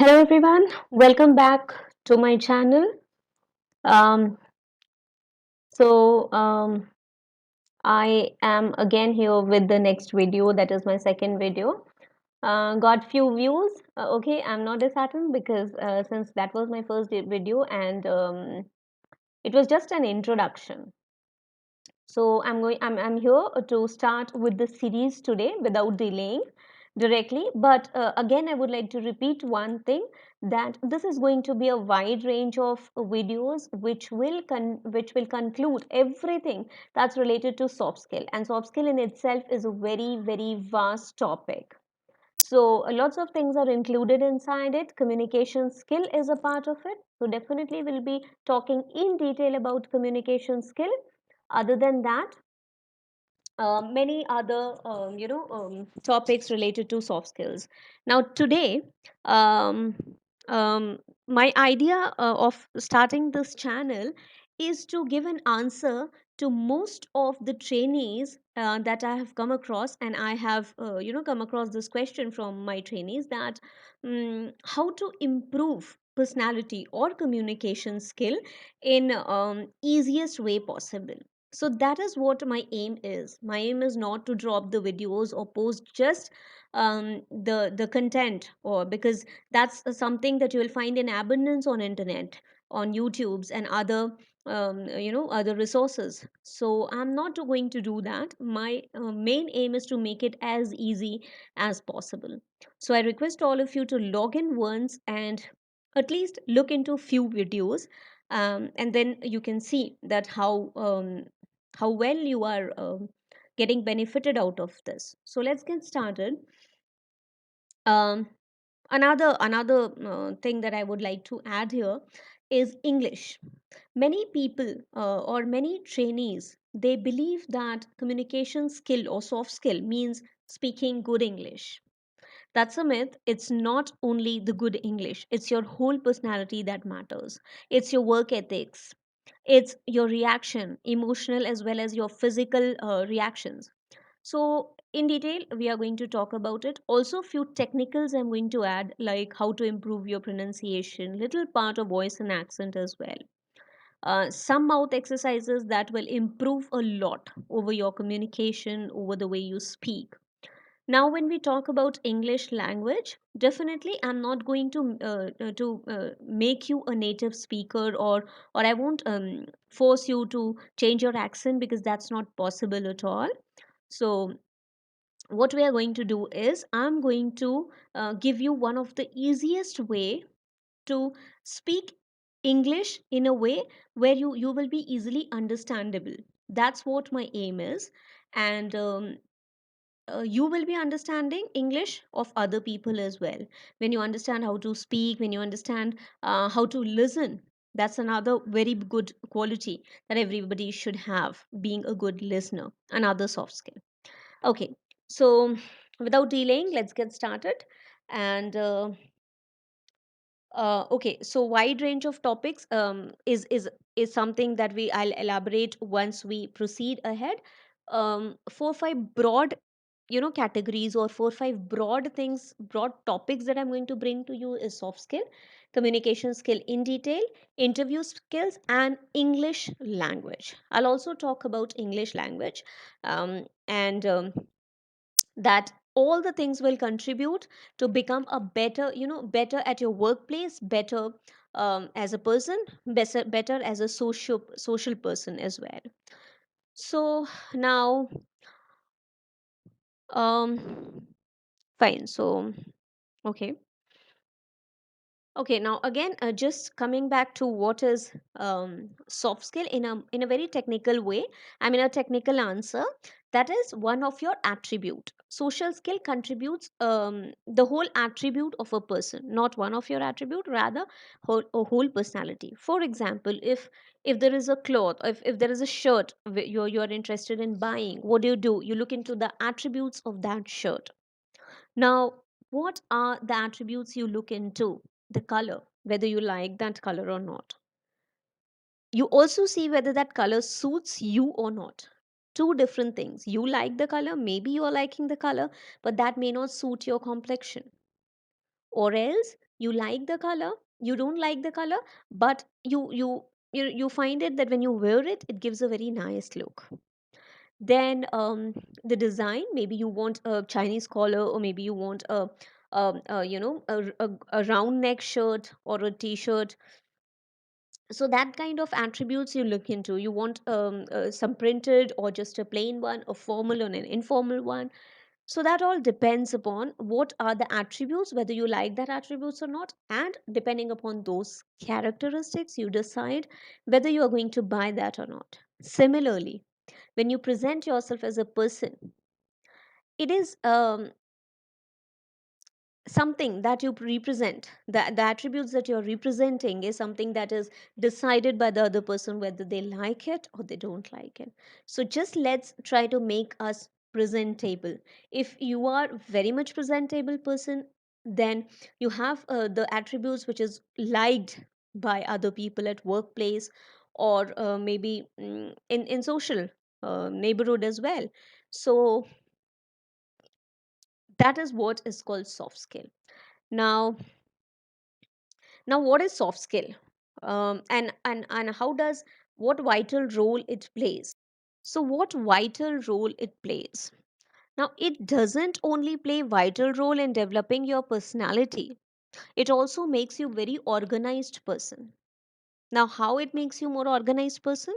Hello everyone, welcome back to my channel. Um, so I am again here with the next video. That is my second video. Got few views. Okay, I'm not disheartened because since that was my first video and it was just an introduction. So I'm here to start with the series today without delaying directly. But again, I would like to repeat one thing that this is going to be a wide range of videos which will conclude everything that's related to soft skill. And soft skill in itself is a very vast topic. So lots of things are included inside it. Communication skill is a part of it. So definitely we'll be talking in detail about communication skill. Other than that, many other topics related to soft skills. Now today, um, um, my idea of starting this channel is to give an answer to most of the trainees that I have come across, and I have come across this question from my trainees that how to improve personality or communication skill in easiest way possible. So that is what my aim is. My aim is not to drop the videos or post just the content, or because that's something that you will find in abundance on internet, on YouTube's and other other resources. So I'm not going to do that. My main aim is to make it as easy as possible. So I request all of you to log in once and at least look into few videos, and then you can see that how well you are getting benefited out of this. So let's get started. um, another thing that I would like to add here is English. Many people or many trainees, they believe that communication skill or soft skill means speaking good English. That's a myth. It's not only the good English, it's your whole personality that matters. It's your work ethics, it's your reaction, emotional as well as your physical reactions. So, in detail, we are going to talk about it. Also, few technicals I'm going to add, like how to improve your pronunciation, little part of voice and accent as well. Some mouth exercises that will improve a lot over your communication, over the way you speak. Now, when we talk about English language, definitely I'm not going to make you a native speaker, or I won't force you to change your accent, because that's not possible at all. So what we are going to do is I'm going to give you one of the easiest way to speak English in a way where you will be easily understandable. That's what my aim is. And you will be understanding English of other people as well. When you understand how to speak, when you understand how to listen, that's another very good quality that everybody should have, being a good listener, another soft skill. Okay, so without delaying, let's get started. And okay, so wide range of topics is something that I'll elaborate once we proceed ahead. Four five broad categories, or four five broad things, broad topics that I'm going to bring to you is soft skill, communication skill in detail, interview skills, and English language. I'll also talk about English language, and that all the things will contribute to become a better, better at your workplace, better as a person, better as a social person as well. So now, um fine. So okay. Okay, now again, just coming back to what is soft skill in a very technical way. I mean, a technical answer. That is one of your attribute. Social skill contributes the whole attribute of a person, not one of your attribute, rather a whole personality. For example, if there is a cloth, if there is a shirt you're interested in buying, what do? You look into the attributes of that shirt. Now, what are the attributes you look into? The color, whether you like that color or not. You also see whether that color suits you or not. Two different things. You like the color, maybe you are liking the color, but that may not suit your complexion. Or else You like the color, you don't like the color, but you find it that when you wear it, it gives a very nice look. Then the design, maybe you want a Chinese collar, or maybe you want a round neck shirt or a t-shirt. So that kind of attributes you look into. You want some printed or just a plain one, a formal or an informal one. So that all depends upon what are the attributes, whether you like that attributes or not, and depending upon those characteristics you decide whether you are going to buy that or not. Similarly, when you present yourself as a person, it is something that you represent. The attributes that you're representing is something that is decided by the other person whether they like it or they don't like it. So just let's try to make us presentable. If you are very much presentable person, then you have the attributes which is liked by other people at workplace, or maybe in social neighborhood as well. So that is what is called soft skill. Now, what is soft skill, and how does, what vital role it plays? So what vital role it plays? Now, it doesn't only play vital role in developing your personality, it also makes you very organized person. Now, how it makes you more organized person?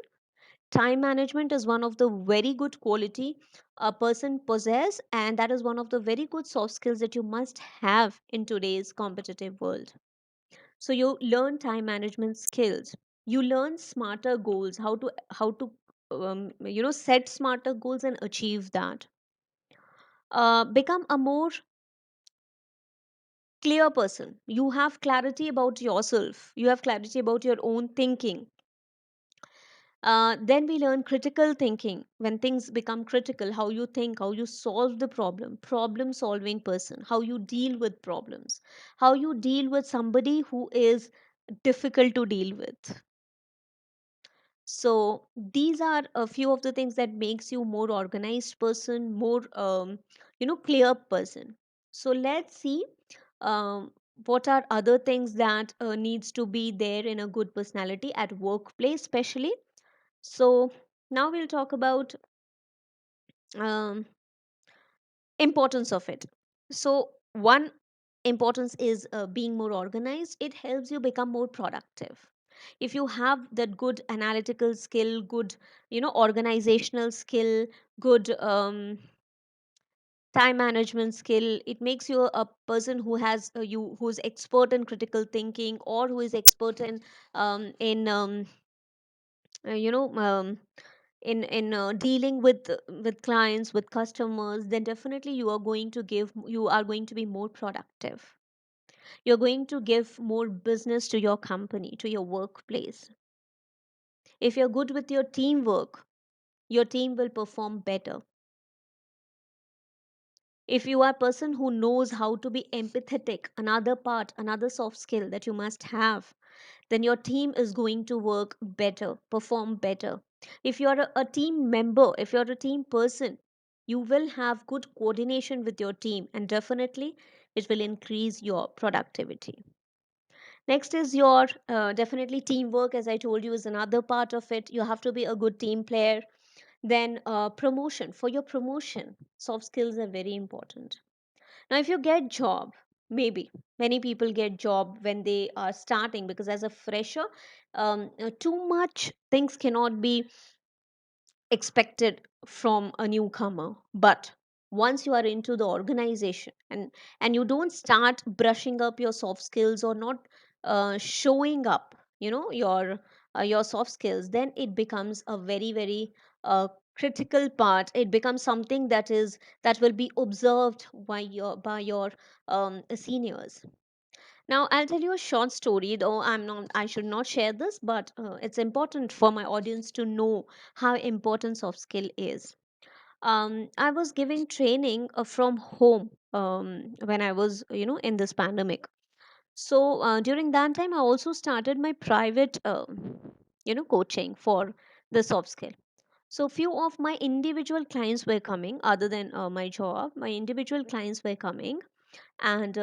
Time management is one of the very good quality a person possess, and that is one of the very good soft skills that you must have in today's competitive world. So you learn time management skills, you learn smarter goals, how to set smarter goals and achieve that. Become a more clear person, you have clarity about yourself, you have clarity about your own thinking. Then we learn critical thinking. When things become critical, how you think, how you solve the problem solving person, how you deal with problems, how you deal with somebody who is difficult to deal with. So these are a few of the things that makes you more organized person, more clear person. So let's see um, what are other things that needs to be there in a good personality at workplace especially. So now we'll talk about um, importance of it. So one importance is being more organized. It helps you become more productive. If you have that good analytical skill, good organizational skill, good time management skill, it makes you a person who has who's expert in critical thinking, or who is expert in in dealing with clients, with customers. Then definitely you are going to be more productive. You're going to give more business to your company, to your workplace. If you're good with your teamwork, your team will perform better. If you are a person who knows how to be empathetic, another soft skill that you must have, then your team is going to work better, perform better. If you're a team member, if you're a team person, you will have good coordination with your team, and definitely it will increase your productivity. Next is your definitely teamwork, as I told you, is another part of it. You have to be a good team player. Then promotion. For your promotion, soft skills are very important. Now, if you get job, maybe many people get job when they are starting, because as a fresher, too much things cannot be expected from a newcomer. But once you are into the organization, and you don't start brushing up your soft skills, or not showing up your soft skills, then it becomes a very very critical part. It becomes something that will be observed by your seniors. Now, I'll tell you a short story, though I should not share this, but it's important for my audience to know how important soft skill is. I was giving training from home when I was, in this pandemic. So during that time, I also started my private, coaching for the soft skill. So few of my individual clients were coming, other than my job. My individual clients were coming, and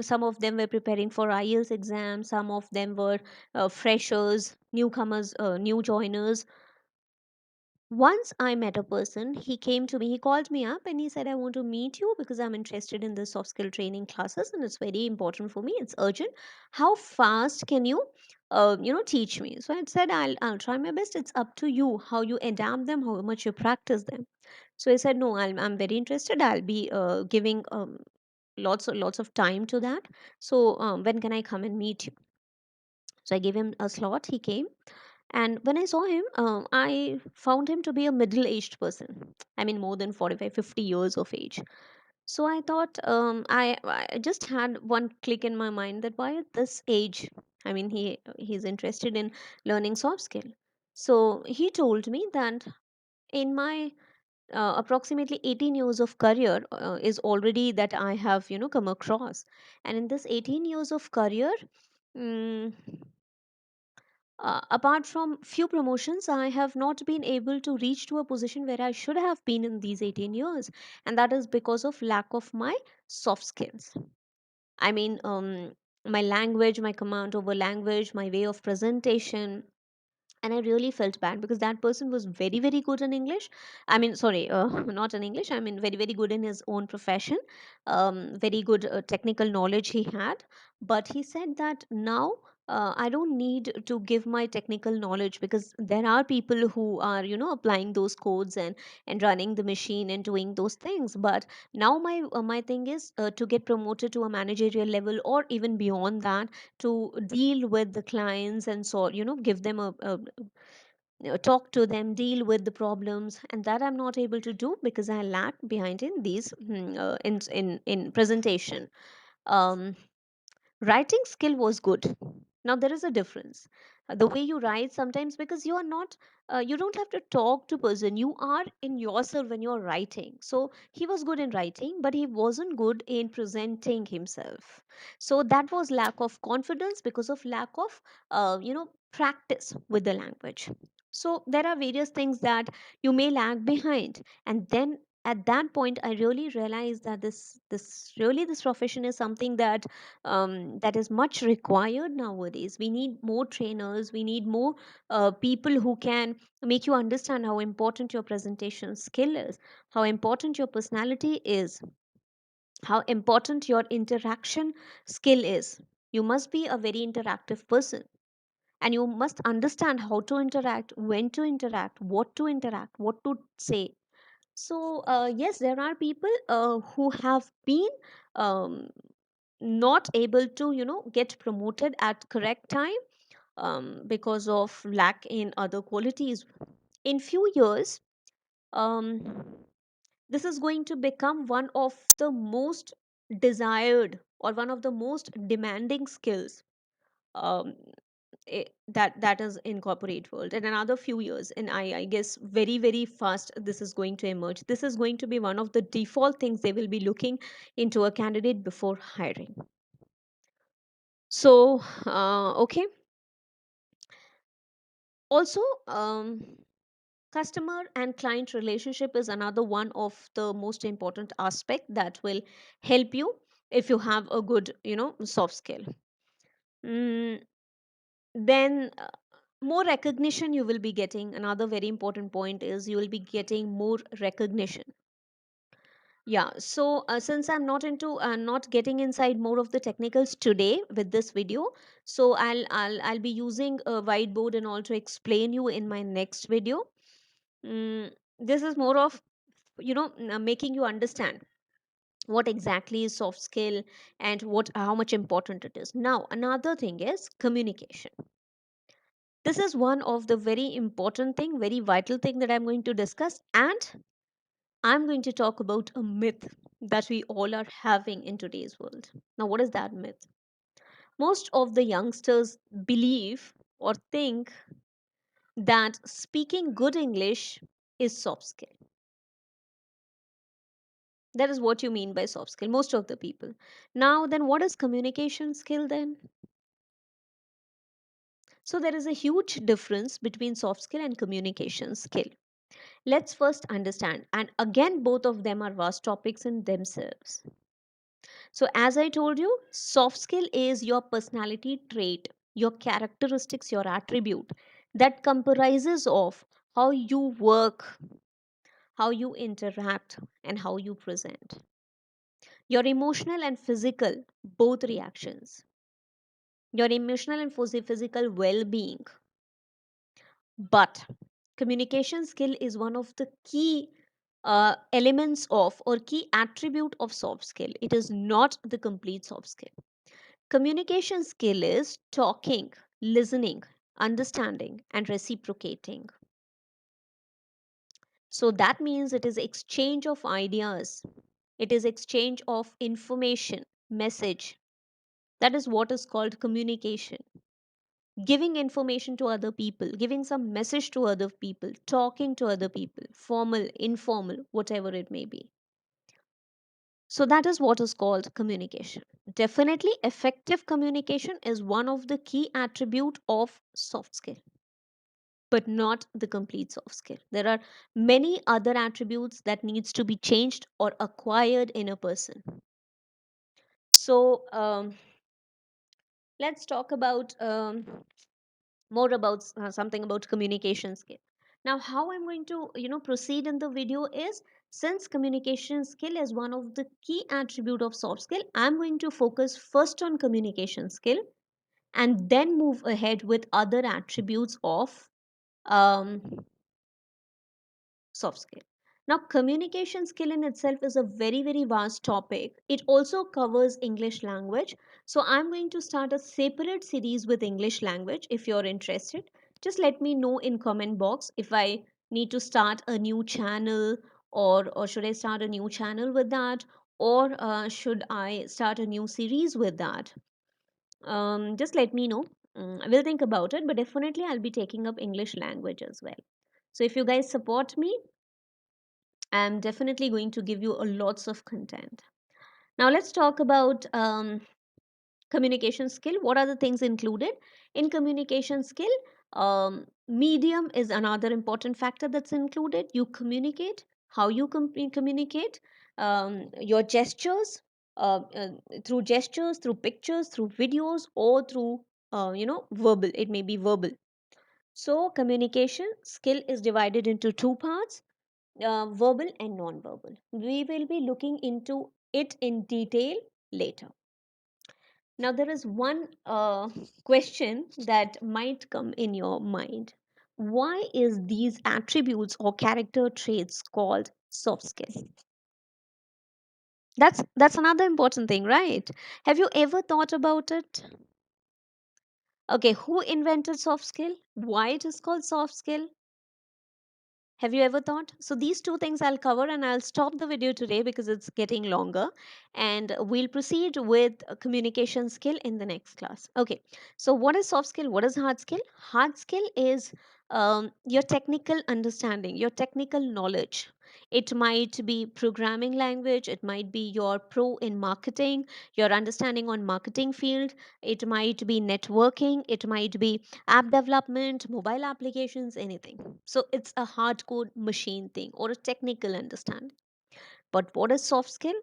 some of them were preparing for IELTS exams, some of them were freshers, newcomers, new joiners. Once I met a person, he came to me, he called me up and he said, I want to meet you because I'm interested in the soft skill training classes and it's very important for me. It's urgent. How fast can you, teach me? So I said, I'll try my best. It's up to you how you adapt them, how much you practice them. So he said, no, I'm very interested. I'll be giving lots of time to that. So when can I come and meet you? So I gave him a slot. He came, and when I saw him, I found him to be a middle aged person. I mean, more than 45, 50 years of age. So I thought, I just had one click in my mind that why at this age? I mean, he's interested in learning soft skill. So he told me that in my approximately 18 years of career is already that I have, come across. And in this 18 years of career, mm, apart from few promotions, I have not been able to reach to a position where I should have been in these 18 years, and that is because of lack of my soft skills. I mean, my language, my command over language, my way of presentation. And I really felt bad because that person was very, very good in English. I mean, sorry, not in English. I mean, very, very good in his own profession. Very good technical knowledge he had. But he said that now I don't need to give my technical knowledge because there are people who are, applying those codes and running the machine and doing those things. But now my thing is to get promoted to a managerial level or even beyond that, to deal with the clients and so, give them a talk to them, deal with the problems, and that I'm not able to do because I lack behind in these in presentation. um, Writing skill was good. Now there is a difference. The way you write sometimes, because you are not, you don't have to talk to person, you are in yourself when you're writing. So he was good in writing, but he wasn't good in presenting himself. So that was lack of confidence because of lack of practice with the language. So there are various things that you may lag behind, and then at that point I really realized that this profession is something that is much required nowadays. We need more trainers, we need more people who can make you understand how important your presentation skill is, how important your personality is, how important your interaction skill is. You must be a very interactive person, and you must understand how to interact, when to interact, what to say. So yes, there are people who have been um, not able to get promoted at correct time because of lack in other qualities. In few years, um, this is going to become one of the most desired or one of the most demanding skills, um, that is in corporate world. In another few years, and I guess very, very fast, this is going to emerge. This is going to be one of the default things they will be looking into a candidate before hiring. So okay. Also, customer and client relationship is another one of the most important aspect that will help you if you have a good soft skill. Mm, then more recognition you will be getting. Another very important point is you will be getting more recognition. Yeah, so since I'm not into not getting inside more of the technicals today with this video, so I'll be using a whiteboard and all to explain you in my next video. This is more of making you understand what exactly is soft skill and what how much important it is. Now another thing is communication. This is one of the very important thing, very vital thing that I'm going to discuss, and I'm going to talk about a myth that we all are having in today's world. Now, what is that myth? Most of the youngsters believe or think that speaking good English is soft skill. That is what you mean by soft skill, most of the people. Now, then, what is communication skill then? So, there is a huge difference between soft skill and communication skill. Let's first understand, and again, both of them are vast topics in themselves. So, as I told you, soft skill is your personality trait, your characteristics, your attribute that comprises of how you work, how you interact, and how you present. Your emotional and physical, both reactions, your emotional and physical well being. But communication skill is one of the key elements of or key attribute of soft skill. It is not the complete soft skill. Communication skill is talking, listening, understanding, and reciprocating. So that means it is exchange of ideas, it is exchange of information, message. That is what is called communication. Giving information to other people, giving some message to other people, talking to other people, formal, informal, whatever it may be. So that is what is called communication. Definitely, effective communication is one of the key attribute of soft skill, but not the complete soft skill. There are many other attributes that needs to be changed or acquired in a person. So let's talk about more about something about communication skill. Now, how I'm going to proceed in the video is, since communication skill is one of the key attribute of soft skill, I'm going to focus first on communication skill and then move ahead with other attributes of um, soft skill. Now, communication skill in itself is a very, very vast topic. It also covers English language. So, I'm going to start a separate series with English language. If you're interested, just let me know in comment box if I need to start a new channel, or should I start a new channel with that, or should I start a new series with that. Just let me know. I will think about it, but definitely I'll be taking up English language as well. So if you guys support me, I'm definitely going to give you a lots of content. Now let's talk about communication skill. What are the things included in communication skill? Medium is another important factor that's included. You communicate, how you communicate, your gestures, through gestures, through pictures, through videos, or through verbal. It may be verbal. So communication skill is divided into two parts, verbal and non-verbal. We will be looking into it in detail later. Now, there is one question that might come in your mind. Why is these attributes or character traits called soft skill? That's another important thing, right? Have you ever thought about it? Okay, who invented soft skill? Why it is called soft skill? Have you ever thought? So these two things I'll cover, and I'll stop the video today because it's getting longer, and we'll proceed with communication skill in the next class. Okay. So what is soft skill? What is hard skill? Hard skill is your technical understanding, your technical knowledge. It might be programming language, it might be your pro in marketing, your understanding on marketing field, it might be networking, it might be app development, mobile applications, anything. So it's a hardcore machine thing or a technical understanding. But what is soft skill?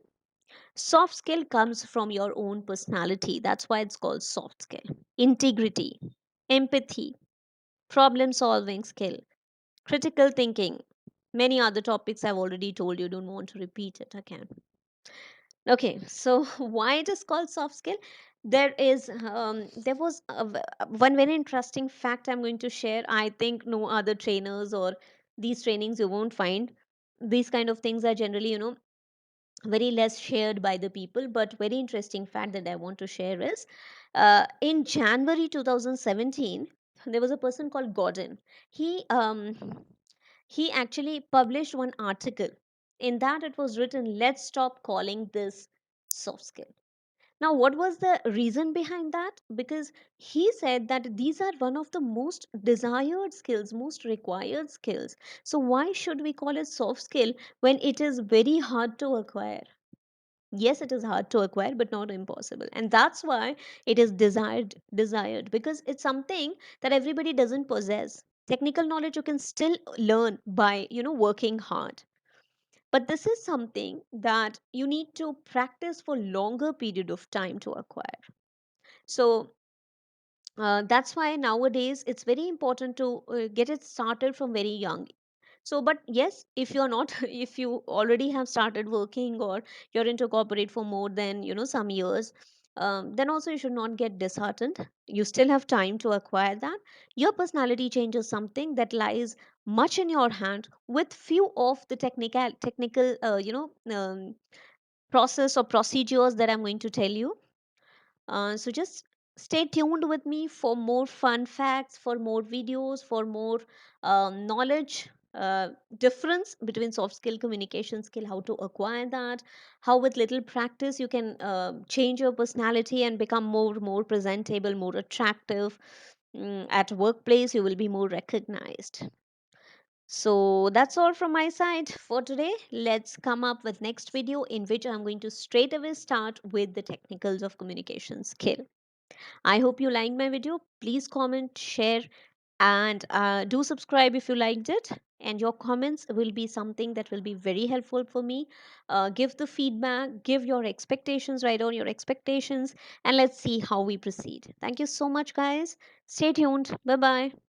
Soft skill comes from your own personality. That's why it's called soft skill. Integrity, empathy, problem solving skill, critical thinking. Many other topics I've already told you, don't want to repeat it again. Okay, so why it is called soft skill? There was one very interesting fact I'm going to share. I think no other trainers or these trainings you won't find. These kind of things are generally, very less shared by the people. But very interesting fact that I want to share is, in January 2017, there was a person called Gordon. He actually published one article. In that, it was written, "Let's stop calling this soft skill." Now, what was the reason behind that? Because he said that these are one of the most desired skills, most required skills. So, why should we call it soft skill when it is very hard to acquire? Yes, it is hard to acquire, but not impossible. And that's why it is desired, because it's something that everybody doesn't possess. Technical knowledge you can still learn by, working hard. But this is something that you need to practice for longer period of time to acquire. So that's why nowadays it's very important to get it started from very young. So but yes, if you're not if you already have started working, or you're into corporate for more than some years, then also you should not get disheartened. You still have time to acquire that. Your personality change is something that lies much in your hand, with few of the technical process or procedures that I'm going to tell you. So just stay tuned with me for more fun facts, for more videos, for more knowledge. Difference between soft skill, communication skill, how to acquire that, how with little practice you can change your personality and become more presentable, more attractive. At workplace you will be more recognized. So that's all from my side for today. Let's come up with next video, in which I'm going to straight away start with the technicals of communication skill. I hope you liked my video. Please comment, share, and do subscribe if you liked it. And your comments will be something that will be very helpful for me. Give the feedback, give your expectations, write down your expectations, and let's see how we proceed. Thank you so much, guys. Stay tuned. Bye bye.